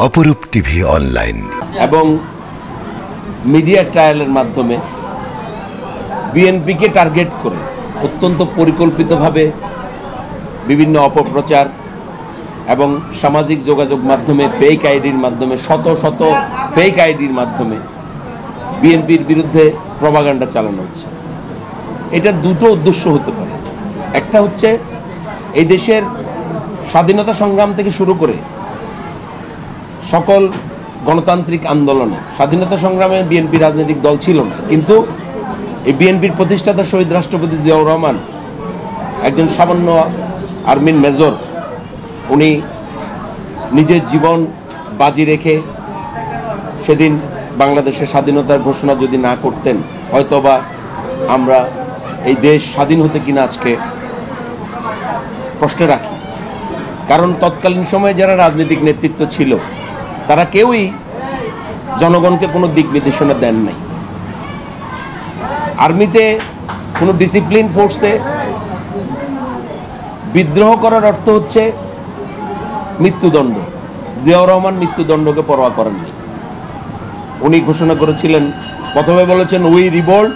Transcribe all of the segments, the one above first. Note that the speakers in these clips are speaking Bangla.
অপরূপ টিভি অনলাইন এবং মিডিয়া ট্রায়ালের মাধ্যমে বিএনপিকে টার্গেট করে অত্যন্ত পরিকল্পিতভাবে বিভিন্ন অপপ্রচার এবং সামাজিক যোগাযোগ মাধ্যমে ফেক আইডির মাধ্যমে শত শত ফেক আইডির মাধ্যমে বিএনপির বিরুদ্ধে প্রপাগান্ডা চালানো হচ্ছে। এটার দুটো উদ্দেশ্য হতে পারে। একটা হচ্ছে এই দেশের স্বাধীনতা সংগ্রাম থেকে শুরু করে সকল গণতান্ত্রিক আন্দোলনে, স্বাধীনতা সংগ্রামে বিএনপি রাজনৈতিক দল ছিল না, কিন্তু এই বিএনপির প্রতিষ্ঠাতা শহীদ রাষ্ট্রপতি জিয়াউর রহমান একজন সামান্য আর্মির মেজর, উনি নিজের জীবন বাজি রেখে সেদিন বাংলাদেশের স্বাধীনতার ঘোষণা যদি না করতেন, হয়তোবা আমরা এই দেশ স্বাধীন হতে কিনা আজকে প্রশ্ন রাখি। কারণ তৎকালীন সময়ে যারা রাজনৈতিক নেতৃত্ব ছিল তারা কেউই জনগণকে কোনো দিক নির্দেশনা দেন নাই। আর্মিতে কোনো ডিসিপ্লিন ফোর্সে বিদ্রোহ করার অর্থ হচ্ছে মৃত্যুদণ্ড। জিয়াউর রহমান মৃত্যুদণ্ডকে পরোয়া করেন নাই। উনি ঘোষণা করেছিলেন, প্রথমে বলেছেন উই রিভোল্ট,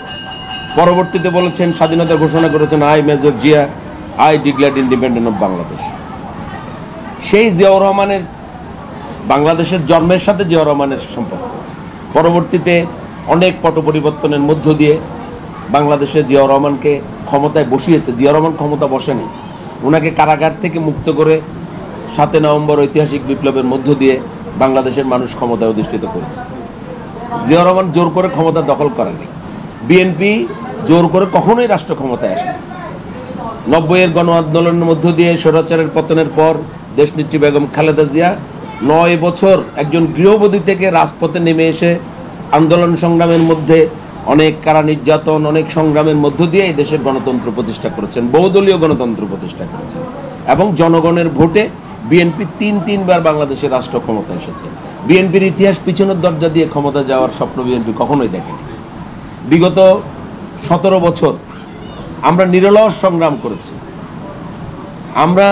পরবর্তীতে বলেছেন, স্বাধীনতা ঘোষণা করেছেন I major Zia, I declared independent of Bangladesh. সেই জিয়াউর রহমানের বাংলাদেশের জন্মের সাথে জিয়াউর রহমানের সম্পর্ক। পরবর্তীতে অনেক পট পরিবর্তনের মধ্য দিয়ে বাংলাদেশে জিয়াউর রহমানকে ক্ষমতায় বসিয়েছে। জিয়াউর রহমান ক্ষমতা বসেনি, ওনাকে কারাগার থেকে মুক্ত করে 7 নভেম্বর ঐতিহাসিক বিপ্লবের মধ্য দিয়ে বাংলাদেশের মানুষ ক্ষমতায় অধিষ্ঠিত করেছে। জিয়াউর রহমান জোর করে ক্ষমতা দখল করেনি। বিএনপি জোর করে কখনোই রাষ্ট্র ক্ষমতায় আসেনি। 90-এর গণ আন্দোলনের মধ্য দিয়ে স্বৈরাচারের পতনের পর দেশনেত্রী বেগম খালেদা জিয়া 9 বছর একজন গৃহবধূ থেকে রাজপথে নেমে এসে আন্দোলন সংগ্রামের মধ্যে অনেক কারা নির্যাতন, অনেক সংগ্রামের মধ্য দিয়ে এই দেশের গণতন্ত্র প্রতিষ্ঠা করেছেন, বহুদলীয় গণতন্ত্র প্রতিষ্ঠা করেছেন এবং জনগণের ভোটে বিএনপি 3বার বাংলাদেশের রাষ্ট্র ক্ষমতা এসেছে। বিএনপির ইতিহাস পিছনের দরজা দিয়ে ক্ষমতা যাওয়ার স্বপ্ন বিএনপি কখনোই দেখেনি। বিগত 17 বছর আমরা নিরলস সংগ্রাম করেছি। আমরা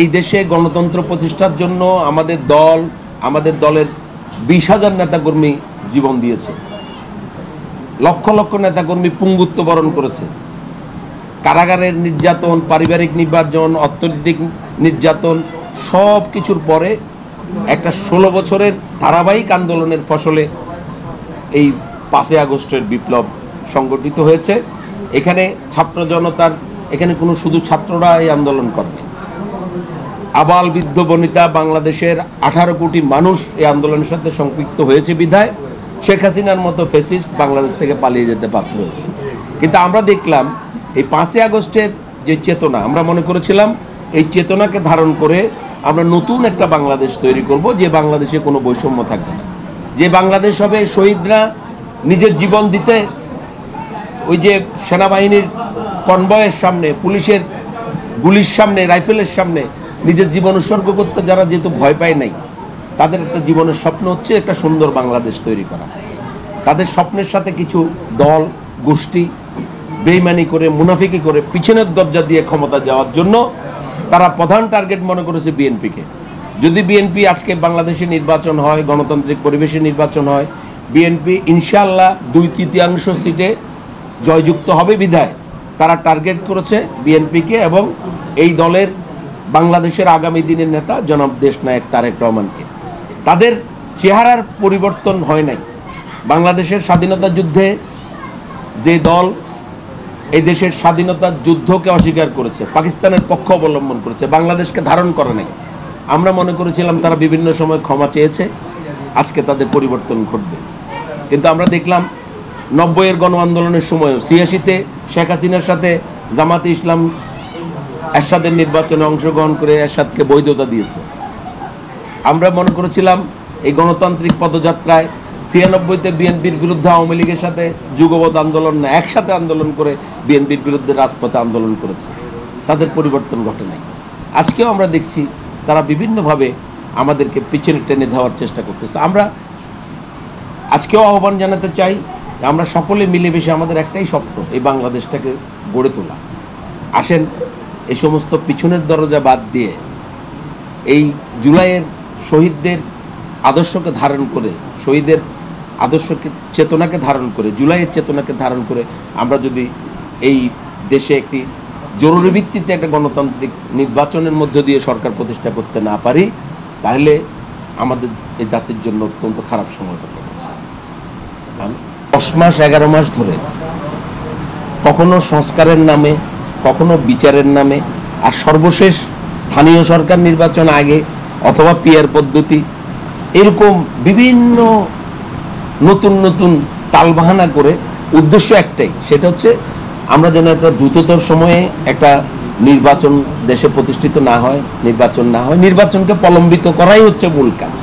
এই দেশে গণতন্ত্র প্রতিষ্ঠার জন্য আমাদের দলের 20,000 নেতাকর্মী জীবন দিয়েছে, লক্ষ লক্ষ নেতাকর্মী পুঙ্গুত্ব বরণ করেছে। কারাগারের নির্যাতন, পারিবারিক নির্যাতন, অর্থনৈতিক নির্যাতন, সব কিছুর পরে একটা 16 বছরের ধারাবাহিক আন্দোলনের ফসলে এই 5 আগস্টের বিপ্লব সংগঠিত হয়েছে। এখানে ছাত্র জনতার, এখানে কোনো শুধু ছাত্ররা এই আন্দোলন করেনি, আবাল বৃদ্ধ বনিতা বাংলাদেশের 18 কোটি মানুষ এই আন্দোলনের সাথে সম্পৃক্ত হয়েছে বিধায় শেখ হাসিনার মতো ফ্যাসিস্ট বাংলাদেশ থেকে পালিয়ে যেতে বাধ্য হয়েছে। কিন্তু আমরা দেখলাম এই 5 আগস্টের যে চেতনা, আমরা মনে করেছিলাম এই চেতনাকে ধারণ করে আমরা নতুন একটা বাংলাদেশ তৈরি করব, যে বাংলাদেশে কোনো বৈষম্য থাকবে না, যে বাংলাদেশ হবে শহীদরা নিজের জীবন দিতে ওই যে সেনাবাহিনীর কনভয়ের সামনে, পুলিশের গুলির সামনে, রাইফেলের সামনে নিজের জীবন উৎসর্গ করতে যারা যেহেতু ভয় পায় নাই, তাদের একটা জীবনের স্বপ্ন হচ্ছে একটা সুন্দর বাংলাদেশ তৈরি করা। তাদের স্বপ্নের সাথে কিছু দল গোষ্ঠী বেইমানি করে, মুনাফিকি করে পিছনের দরজা দিয়ে ক্ষমতা যাওয়ার জন্য তারা প্রধান টার্গেট মনে করেছে বিএনপিকে। যদি বিএনপি আজকে বাংলাদেশে নির্বাচন হয়, গণতান্ত্রিক পরিবেশে নির্বাচন হয়, বিএনপি ইনশাআল্লাহ 2/3 সিটে জয়যুক্ত হবে বিধায় তারা টার্গেট করেছে বিএনপিকে এবং এই দলের বাংলাদেশের আগামী দিনের নেতা জনাব দেশনায়ক তারেক রহমানকে। তাদের চেহারার পরিবর্তন হয় নাই। বাংলাদেশের স্বাধীনতা যুদ্ধে যে দল এই দেশের স্বাধীনতার যুদ্ধকে অস্বীকার করেছে, পাকিস্তানের পক্ষ অবলম্বন করেছে, বাংলাদেশকে ধারণ করে নাই, আমরা মনে করেছিলাম তারা বিভিন্ন সময় ক্ষমা চেয়েছে, আজকে তাদের পরিবর্তন ঘটবে। কিন্তু আমরা দেখলাম 90-এর গণ আন্দোলনের সময় 86-তে শেখ হাসিনার সাথে জামাতে ইসলাম এরশাদের নির্বাচনে অংশগ্রহণ করে এরশাদকে বৈধতা দিয়েছে। আমরা মনে করেছিলাম এই গণতান্ত্রিক পদযাত্রায় 96-তে বিএনপির বিরুদ্ধে আওয়ামী লীগের সাথে যুগপৎ আন্দোলন না, একসাথে আন্দোলন করে বিএনপির বিরুদ্ধে রাজপথে আন্দোলন করেছে, তাদের পরিবর্তন ঘটে নাই। আজকেও আমরা দেখছি তারা বিভিন্নভাবে আমাদেরকে পিছনে টেনে দেওয়ার চেষ্টা করতেছে। আমরা আজকেও আহ্বান জানাতে চাই, আমরা সকলে মিলেমিশে আমাদের একটাই স্বপ্ন, এই বাংলাদেশটাকে গড়ে তোলা। আসেন এই সমস্ত পিছনের দরজা বাদ দিয়ে এই জুলাইয়ের শহীদদের আদর্শকে ধারণ করে, শহীদের আদর্শকে চেতনাকে ধারণ করে, জুলাইয়ের চেতনাকে ধারণ করে আমরা যদি এই দেশে একটি জরুরি ভিত্তিতে একটা গণতান্ত্রিক নির্বাচনের মধ্য দিয়ে সরকার প্রতিষ্ঠা করতে না পারি, তাহলে আমাদের এই জাতির জন্য অত্যন্ত খারাপ সময় পার হচ্ছে। 10 মাস 11 মাস ধরে কখনো সংস্কারের নামে, কখনো বিচারের নামে, আর সর্বশেষ স্থানীয় সরকার নির্বাচন আগে অথবা পিআর পদ্ধতি, এরকম বিভিন্ন নতুন নতুন তালবাহানা করে উদ্দেশ্য একটাই, সেটা হচ্ছে আমরা যেন একটা দ্রুততর সময়ে একটা নির্বাচন দেশে প্রতিষ্ঠিত না হয়, নির্বাচন না হয়, নির্বাচনকে প্রলম্বিত করাই হচ্ছে মূল কাজ।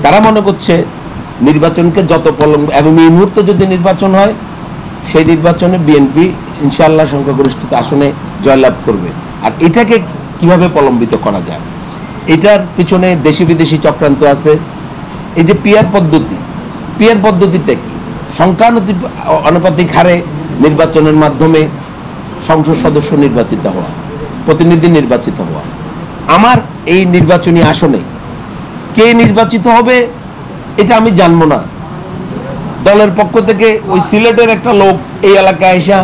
তারা মনে করছে নির্বাচনকে যত এবং এই মুহূর্তে যদি নির্বাচন হয়, সেই নির্বাচনে বিএনপি ইনশাআল্লাহ সংখ্যাগরিষ্ঠতা আসনে জয়লাভ করবে। আর এটাকে কিভাবে প্রলম্বিত করা যায়, এটার পিছনে দেশি বিদেশি চক্রান্ত আছে। এই যে পিআর পদ্ধতিটা কি? সংখ্যানুপাতিক হারে নির্বাচনের মাধ্যমে সংসদ সদস্য নির্বাচিত হওয়া, প্রতিনিধি নির্বাচিত হওয়া। আমার এই নির্বাচনী আসনে কে নির্বাচিত হবে এটা আমি জানবো না। দলের পক্ষ থেকে ওই সিলেটের একটা লোক এই এলাকায় এসে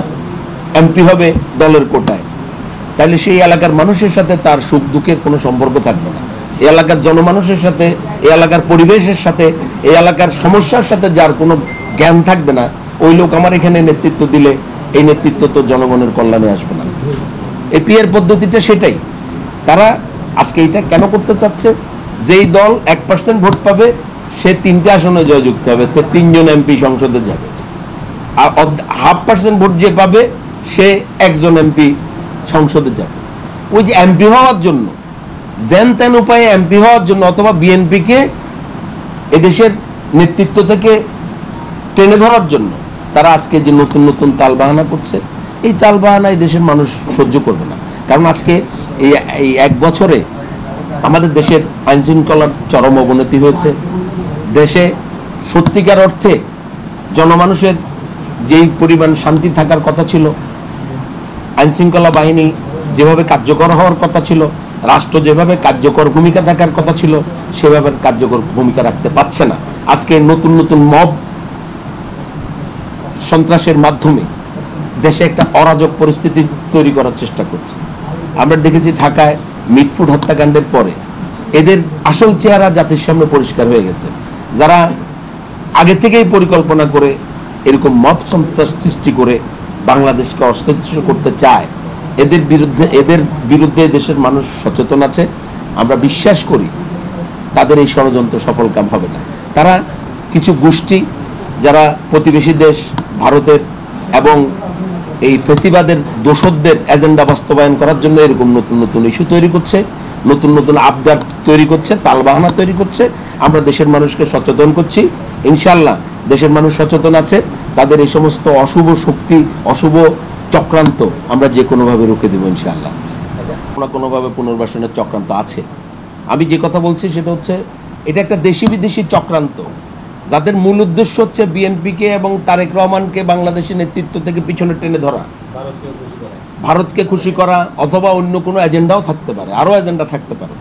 এমপি হবে দলের কোটায়, তাহলে সেই এলাকার মানুষের সাথে তার সুখ দুঃখের কোনো সম্পর্ক থাকবে না। এই এলাকার জনমানুষের সাথে, এই এলাকার পরিবেশের সাথে, এই এলাকার সমস্যার সাথে যার কোনো জ্ঞান থাকবে না, ওই লোক আমার এখানে নেতৃত্ব দিলে এই নেতৃত্ব তো জনগণের কল্যাণে আসবে না। এই পিআর পদ্ধতিটা সেটাই। তারা আজকে এটা কেন করতে চাচ্ছে? যেই দল 1% ভোট পাবে সে 3টে আসনে জয়যুক্ত হবে, সে 3 জন এমপি সংসদে যাবে। আর 0.5% ভোট যে পাবে সে 1 জন এমপি সংসদে যাবে। ওই যে এমপি হওয়ার জন্য, যেন তেন উপায়ে এমপি হওয়ার জন্য, অথবা বিএনপিকে এদেশের নেতৃত্ব থেকে টেনে ধরার জন্য তারা আজকে যে নতুন নতুন তালবাহানা করছে, এই তালবাহানা এই দেশের মানুষ সহ্য করবে না। কারণ আজকে এই 1 বছরে আমাদের দেশের আইন শৃঙ্খলার চরম অবনতি হয়েছে। দেশে সত্যিকার অর্থে জনমানুষের যেই পরিমাণ শান্তি থাকার কথা ছিল, আইন শৃঙ্খলা বাহিনী যেভাবে কার্যকর হওয়ার কথা ছিল, রাষ্ট্র যেভাবে কার্যকর ভূমিকা থাকার কথা ছিল, সেভাবে কার্যকর ভূমিকা রাখতে পারছে না। আজকে নতুন নতুন মব সন্ত্রাসের মাধ্যমে দেশে একটা অরাজক পরিস্থিতি তৈরি করার চেষ্টা করছে। আমরা দেখেছি ঢাকায় মিটফুট হত্যাকাণ্ডের পরে এদের আসল চেহারা জাতির সামনে পরিষ্কার হয়ে গেছে। যারা আগে থেকেই পরিকল্পনা করে এরকম মব সন্ত্রাস সৃষ্টি করে বাংলাদেশকে অস্থিতিশীল করতে চায়, এদের বিরুদ্ধে দেশের মানুষ সচেতন আছে। আমরা বিশ্বাস করি তাদের এই ষড়যন্ত্র সফলকাম হবে না। তারা কিছু গোষ্ঠী যারা প্রতিবেশী দেশ ভারতের এবং এই ফেসিবাদের দোসরদের এজেন্ডা বাস্তবায়ন করার জন্য এরকম নতুন নতুন ইস্যু তৈরি করছে, নতুন নতুন আবদার তৈরি করছে, তালবাহানা তৈরি করছে। আমরা দেশের মানুষকে সচেতন করছি। ইনশাআল্লাহ দেশের মানুষ সচেতন আছে। তাদের এই সমস্ত অশুভ শক্তি, অশুভ চক্রান্ত আমরা যে কোনোভাবে রুখে দেবো ইনশাআল্লাহ। কোনোভাবে পুনর্বাসনের চক্রান্ত আছে। আমি যে কথা বলছি সেটা হচ্ছে এটা একটা দেশি বিদেশি চক্রান্ত, যাদের মূল উদ্দেশ্য হচ্ছে বিএনপিকে এবং তারেক রহমানকে বাংলাদেশের নেতৃত্ব থেকে পিছনে টেনে ধরা, ভারতকে খুশি করা, অথবা অন্য কোনো এজেন্ডাও থাকতে পারে, আরও এজেন্ডা থাকতে পারে।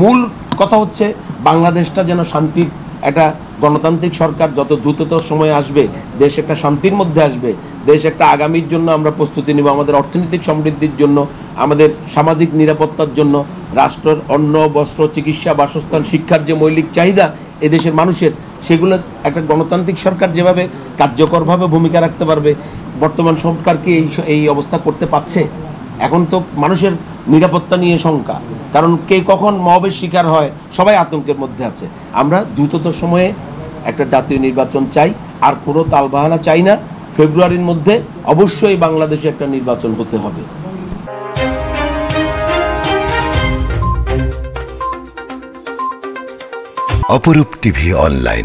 মূল কথা হচ্ছে বাংলাদেশটা যেন শান্তির একটা গণতান্ত্রিক সরকার যত দ্রুততর সময়ে আসবে, দেশ একটা শান্তির মধ্যে আসবে, দেশ একটা আগামীর জন্য আমরা প্রস্তুতি নেব, আমাদের অর্থনৈতিক সমৃদ্ধির জন্য, আমাদের সামাজিক নিরাপত্তার জন্য, রাষ্ট্রের অন্ন, বস্ত্র, চিকিৎসা, বাসস্থান, শিক্ষার যে মৌলিক চাহিদা এদেশের মানুষের, সেগুলো একটা গণতান্ত্রিক সরকার যেভাবে কার্যকরভাবে ভূমিকা রাখতে পারবে। বর্তমান সরকার কি এই অবস্থা করতে পারছে? এখন তো মানুষের নিরাপত্তা নিয়ে শঙ্কা, কারণ কে কখন মবের শিকার হয় সবাই আতঙ্কের মধ্যে আছে। আমরা দ্রুততর সময়ে একটা জাতীয় নির্বাচন চাই, আর কোনো তালবাহানা চাই না। ফেব্রুয়ারির মধ্যে অবশ্যই বাংলাদেশে একটা নির্বাচন হতে হবে। অপরূপ টিভি অনলাইন।